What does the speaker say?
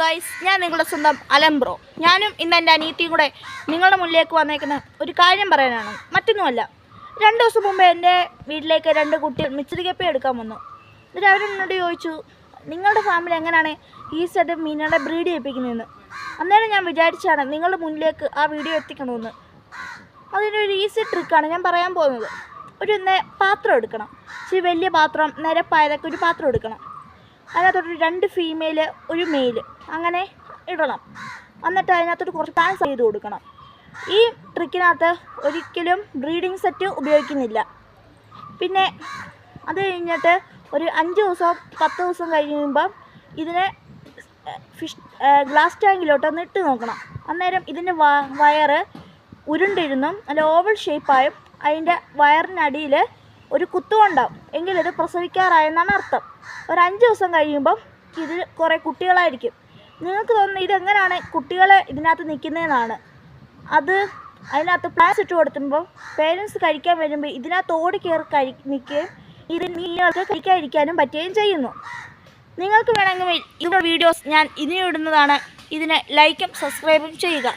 Guys, ഞാൻ നിങ്ങളുടെ സ്വന്തം അലംബ്രോ. ഞാനും ഇന്ന് എൻ്റെ അനിയത്തിയും കൂടെ നിങ്ങളുടെ മുന്നിലേക്ക് വന്നേക്കുന്ന ഒരു കാര്യം പറയാനാണ്. മറ്റൊന്നുമല്ല, 2 ദിവസം മുമ്പ് എൻ്റെ വീട്ടിലേക്ക് 2 കുട്ടികൾ മിച്ചറിക്കപ്പ എടുക്കാൻ വന്നു. എന്നിട്ട് അവരെന്നോട് ചോദിച്ചു, നിങ്ങളുടെ ഫാമിലി എങ്ങനെയാണ് ഈ സെറ്റ് മീനുകളെ ബ്രീഡ് ചെയ്യിപ്പിക്കുന്നതെന്ന്. അന്നേരം ഞാൻ വിചാരിച്ചാണ് നിങ്ങളുടെ മുന്നിലേക്ക് ആ വീഡിയോ എത്തിക്കണമെന്ന്. അതിനൊരു ഈസി ട്രിക്കാണ് ഞാൻ പറയാൻ പോകുന്നത്. ഒരു പാത്രം എടുക്കണം, ഇച്ചിരി വലിയ പാത്രം, നിരപ്പായതൊക്കെ ഒരു പാത്രം എടുക്കണം. അതിനകത്തോട്ട് 2 ഫീമെയിൽ, ഒരു മെയിൽ അങ്ങനെ ഇടണം. എന്നിട്ട് അതിനകത്തോട്ട് കുറച്ച് പാൻസ് ചെയ്ത് കൊടുക്കണം. ഈ ട്രിക്കിനകത്ത് ഒരിക്കലും ബ്രീഡിങ് സെറ്റ് ഉപയോഗിക്കുന്നില്ല. പിന്നെ അത് കഴിഞ്ഞിട്ട് ഒരു 5 ദിവസം 10 ദിവസം കഴിയുമ്പം ഇതിനെ ഗ്ലാസ് ടാങ്കിലോട്ടൊന്ന് ഇട്ട് നോക്കണം. അന്നേരം ഇതിൻ്റെ വയറ് ഉരുണ്ടിരുന്നും നല്ല ഓവൽ ഷേപ്പായും അതിൻ്റെ വയറിനടിയിൽ ഒരു കുത്തുകൊണ്ടാവും. എങ്കിലിത് പ്രസവിക്കാറായെന്നാണ് അർത്ഥം. ഒരു 5 ദിവസം കഴിയുമ്പം ഇതിൽ കുറേ കുട്ടികളായിരിക്കും. നിങ്ങൾക്ക് തോന്നുന്നത് ഇതെങ്ങനെയാണ് കുട്ടികൾ ഇതിനകത്ത് നിൽക്കുന്നതെന്നാണ്. അതിനകത്ത് പ്ലാസ് ഇട്ട് കൊടുക്കുമ്പോൾ പേരൻസ് കഴിക്കാൻ വരുമ്പോൾ ഇതിനകത്ത് ഓടി കയറി നിൽക്കുകയും നിങ്ങൾക്ക് കഴിക്കാതിരിക്കാനും പറ്റുകയും ചെയ്യുന്നു. നിങ്ങൾക്ക് വേണമെങ്കിൽ ഇതിൻ്റെ വീഡിയോസ് ഞാൻ ഇനിയും ഇടുന്നതാണ്. ഇതിന് ലൈക്കും സബ്സ്ക്രൈബും ചെയ്യുക.